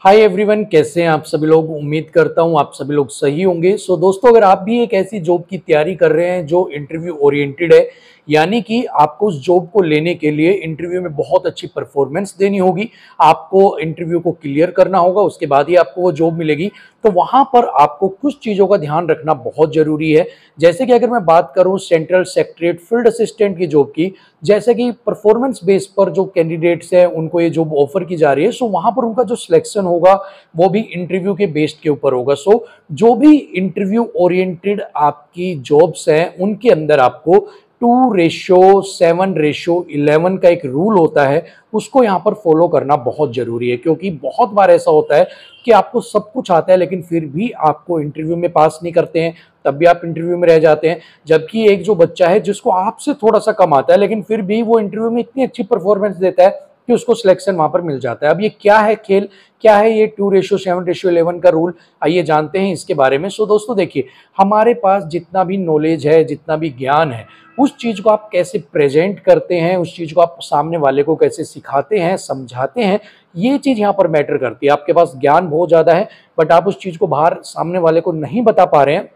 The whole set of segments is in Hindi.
हाय एवरीवन, कैसे हैं आप सभी लोग। उम्मीद करता हूं आप सभी लोग सही होंगे। सो दोस्तों, अगर आप भी एक ऐसी जॉब की तैयारी कर रहे हैं जो इंटरव्यू ओरिएंटेड है, यानी कि आपको उस जॉब को लेने के लिए इंटरव्यू में बहुत अच्छी परफॉर्मेंस देनी होगी, आपको इंटरव्यू को क्लियर करना होगा, उसके बाद ही आपको वो जॉब मिलेगी। तो वहां पर आपको कुछ चीज़ों का ध्यान रखना बहुत ज़रूरी है। जैसे कि अगर मैं बात करूं सेंट्रल सेक्रेटरीट फील्ड असिस्टेंट की जॉब की, जैसे कि परफॉर्मेंस बेस पर जो कैंडिडेट्स हैं उनको ये जॉब ऑफर की जा रही है, सो वहां पर उनका जो सिलेक्शन होगा वो भी इंटरव्यू के बेस्ड के ऊपर होगा। सो जो भी इंटरव्यू ओरिएंटेड आपकी जॉब्स हैं उनके अंदर आपको 2:7:11 का एक रूल होता है, उसको यहाँ पर फॉलो करना बहुत जरूरी है। क्योंकि बहुत बार ऐसा होता है कि आपको सब कुछ आता है लेकिन फिर भी आपको इंटरव्यू में पास नहीं करते हैं, तब भी आप इंटरव्यू में रह जाते हैं। जबकि एक जो बच्चा है जिसको आपसे थोड़ा सा कम आता है लेकिन फिर भी वो इंटरव्यू में इतनी अच्छी परफॉर्मेंस देता है कि उसको सिलेक्शन वहां पर मिल जाता है। अब ये क्या है खेल, क्या है ये 2:7:11 का रूल, आइए जानते हैं इसके बारे में। सो दोस्तों देखिए, हमारे पास जितना भी नॉलेज है, जितना भी ज्ञान है, उस चीज को आप कैसे प्रेजेंट करते हैं, उस चीज को आप सामने वाले को कैसे सिखाते हैं, समझाते हैं, ये चीज यहाँ पर मैटर करती है। आपके पास ज्ञान बहुत ज्यादा है बट आप उस चीज को बाहर सामने वाले को नहीं बता पा रहे हैं,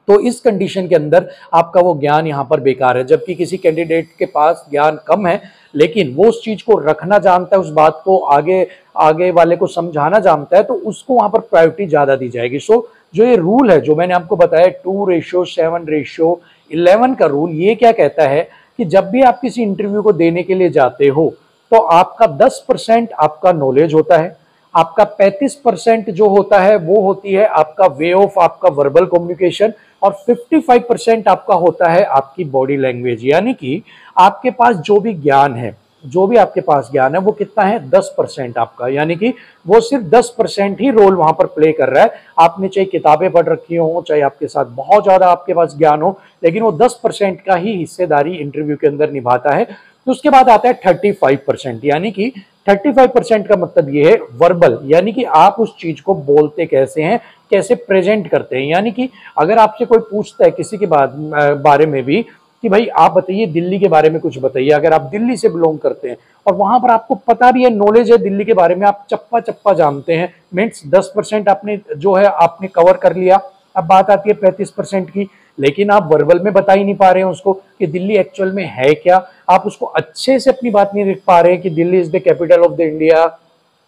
तो इस कंडीशन के अंदर आपका वो ज्ञान यहाँ पर बेकार है। जबकि किसी कैंडिडेट के पास ज्ञान कम है लेकिन वो उस चीज को रखना जानता है, उस बात को आगे आगे वाले को समझाना जानता है, तो उसको वहां पर प्रायोरिटी ज्यादा दी जाएगी। सो जो ये रूल है जो मैंने आपको बताया 2:7:11 का रूल, ये क्या कहता है कि जब भी आप किसी इंटरव्यू को देने के लिए जाते हो तो आपका 10% आपका नॉलेज होता है, आपका 35% जो होता है वो होती है आपका वे ऑफ आपका वर्बल कम्युनिकेशन, और 55% आपका होता है आपकी बॉडी लैंग्वेज। यानी कि आपके पास जो भी ज्ञान है, जो भी आपके पास ज्ञान है वो कितना है, 10% आपका। यानी कि वो सिर्फ 10% ही रोल वहां पर प्ले कर रहा है। आपने चाहे किताबें पढ़ रखी हो, चाहे आपके साथ बहुत ज्यादा आपके पास ज्ञान हो, लेकिन वो 10% का ही हिस्सेदारी इंटरव्यू के अंदर निभाता है। तो उसके बाद आता है 35%। यानी कि 35% का मतलब ये है वर्बल, यानी कि आप उस चीज को बोलते कैसे हैं, कैसे प्रेजेंट करते हैं। यानी कि अगर आपसे कोई पूछता है किसी के बारे में भी कि भाई आप बताइए दिल्ली के बारे में कुछ बताइए, अगर आप दिल्ली से बिलोंग करते हैं और वहां पर आपको पता भी है, नॉलेज है दिल्ली के बारे में, आप चप्पा चप्पा जानते हैं, मीन्स 10% आपने जो है आपने कवर कर लिया। अब बात आती है 35% की, लेकिन आप वर्बल में बता ही नहीं पा रहे हैं उसको कि दिल्ली एक्चुअल में है क्या। आप उसको अच्छे से अपनी बात नहीं लिख पा रहे हैं कि Delhi is the capital of the India,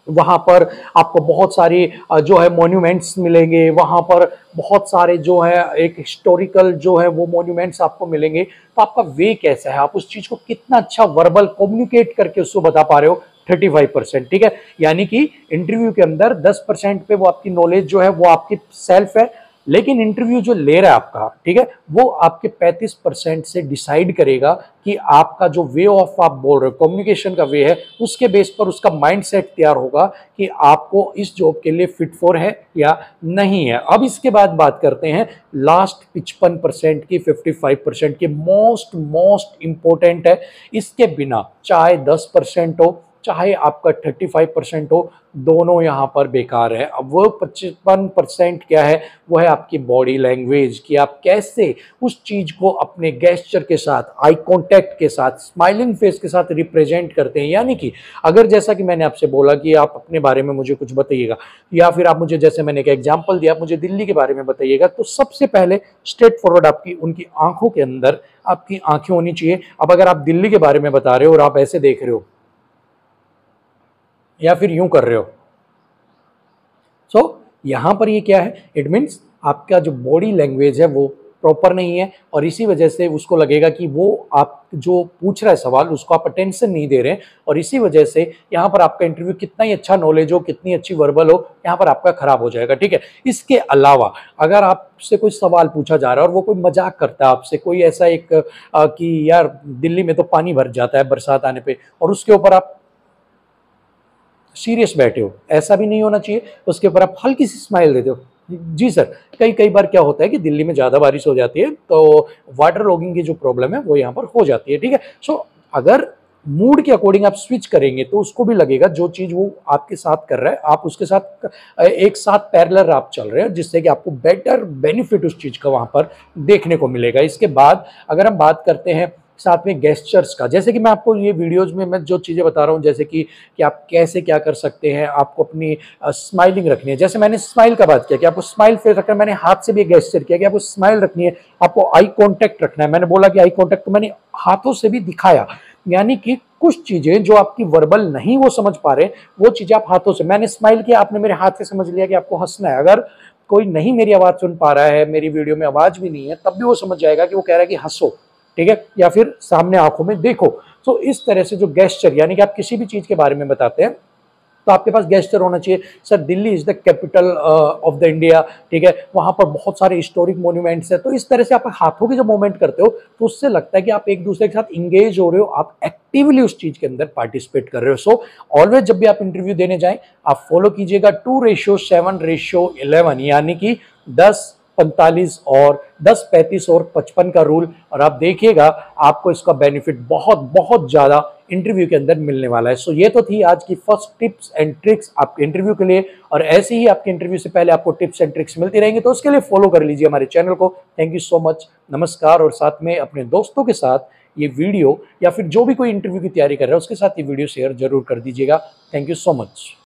वहां पर आपको बहुत सारी जो है मॉन्यूमेंट्स मिलेंगे, वहां पर बहुत सारे जो है एक हिस्टोरिकल जो है वो मॉन्यूमेंट्स आपको मिलेंगे। तो आपका वे कैसा है, आप उस चीज को कितना अच्छा वर्बल कम्युनिकेट करके उसको बता पा रहे हो, 35%। ठीक है, यानी कि इंटरव्यू के अंदर 10% पे वो आपकी नॉलेज जो है वो आपकी सेल्फ है, लेकिन इंटरव्यू जो ले रहा है आपका, ठीक है, वो आपके 35% से डिसाइड करेगा कि आपका जो वे ऑफ आप बोल रहे हो, कम्युनिकेशन का वे है, उसके बेस पर उसका माइंडसेट तैयार होगा कि आपको इस जॉब के लिए फिट फॉर है या नहीं है। अब इसके बाद बात करते हैं लास्ट 55% की, 55% की मोस्ट मोस्ट इंपॉर्टेंट है। इसके बिना चाहे 10% हो चाहे आपका 35% हो, दोनों यहां पर बेकार है। अब वो 55% क्या है, वो है आपकी बॉडी लैंग्वेज, कि आप कैसे उस चीज को अपने गेस्चर के साथ, आई कांटेक्ट के साथ, स्माइलिंग फेस के साथ रिप्रेजेंट करते हैं। यानी कि अगर जैसा कि मैंने आपसे बोला कि आप अपने बारे में मुझे कुछ बताइएगा, या फिर आप मुझे, जैसे मैंने एक एग्जांपल दिया, आप मुझे दिल्ली के बारे में बताइएगा, तो सबसे पहले स्ट्रेट फॉरवर्ड आपकी उनकी आंखों के अंदर आपकी आंखें होनी चाहिए। अब अगर आप दिल्ली के बारे में बता रहे हो और आप ऐसे देख रहे हो या फिर यूं कर रहे हो, सो यहां पर ये क्या है, इट मीन्स आपका जो बॉडी लैंग्वेज है वो प्रॉपर नहीं है, और इसी वजह से उसको लगेगा कि वो आप जो पूछ रहा है सवाल उसको आप अटेंशन नहीं दे रहे हैं, और इसी वजह से यहाँ पर आपका इंटरव्यू कितना ही अच्छा नॉलेज हो, कितनी अच्छी वर्बल हो, यहाँ पर आपका खराब हो जाएगा। ठीक है, इसके अलावा अगर आपसे कोई सवाल पूछा जा रहा है और वो कोई मजाक करता है आपसे, कोई ऐसा एक कि यार दिल्ली में तो पानी भर जाता है बरसात आने पर, और उसके ऊपर आप सीरियस बैठे हो, ऐसा भी नहीं होना चाहिए। उसके ऊपर आप हल्की सी स्माइल देते हो, जी सर। कई कई बार क्या होता है कि दिल्ली में ज़्यादा बारिश हो जाती है तो वाटर लॉगिंग की जो प्रॉब्लम है वो यहाँ पर हो जाती है। ठीक है, सो अगर मूड के अकॉर्डिंग आप स्विच करेंगे तो उसको भी लगेगा जो चीज़ वो आपके साथ कर रहा है आप उसके साथ एक साथ पैरेलल आप चल रहे हैं, जिससे कि आपको बेटर बेनिफिट उस चीज़ का वहाँ पर देखने को मिलेगा। इसके बाद अगर हम बात करते हैं साथ में गेस्चर्स का। जैसे कि मैं आपको ये वीडियोज़ में मैं जो चीज़ें बता रहा हूँ, जैसे कि आप कैसे क्या कर सकते हैं, आपको अपनी स्माइलिंग रखनी है। जैसे मैंने स्माइल का बात किया कि आपको स्माइल फेस रखना है, मैंने हाथ से भी गेस्चर किया कि आपको स्माइल रखनी है, आपको आई कॉन्टैक्ट रखना है। मैंने बोला कि आई कॉन्टैक्ट, तो मैंने हाथों से भी दिखाया। यानी कि कुछ चीज़ें जो आपकी वर्बल नहीं वो समझ पा रहे, वो चीज़ें आप हाथों से, मैंने स्माइल किया, आपने मेरे हाथ से समझ लिया कि आपको हँसना है। अगर कोई नहीं मेरी आवाज़ सुन पा रहा है, मेरी वीडियो में आवाज़ भी नहीं है, तब भी वो समझ जाएगा कि वो कह रहा है कि हँसो, ठीक है, या फिर सामने आंखों में देखो। तो इस तरह से जो गेस्चर, यानी कि आप किसी भी चीज़ के बारे में बताते हैं तो आपके पास गेस्चर होना चाहिए। Sir Delhi is the capital of the India, ठीक है, वहां पर बहुत सारे हिस्टोरिक मोन्यूमेंट्स है। तो इस तरह से आप हाथों की जब मूवमेंट करते हो तो उससे लगता है कि आप एक दूसरे के साथ इंगेज हो रहे हो, आप एक्टिवली उस चीज के अंदर पार्टिसिपेट कर रहे हो। सो ऑलवेज जब भी आप इंटरव्यू देने जाएं, आप फॉलो कीजिएगा 2:7:11, यानी कि 10:45 और 10:35 और 55 का रूल। और आप देखिएगा आपको इसका बेनिफिट बहुत बहुत ज्यादा इंटरव्यू के अंदर मिलने वाला है। सो ये तो थी आज की फर्स्ट टिप्स एंड ट्रिक्स आपके इंटरव्यू के लिए, और ऐसे ही आपके इंटरव्यू से पहले आपको टिप्स एंड ट्रिक्स मिलती रहेंगी, तो उसके लिए फॉलो कर लीजिए हमारे चैनल को। थैंक यू सो मच, नमस्कार। और साथ में अपने दोस्तों के साथ ये वीडियो, या फिर जो भी कोई इंटरव्यू की तैयारी कर रहा है उसके साथ ये वीडियो शेयर जरूर कर दीजिएगा। Thank you so much.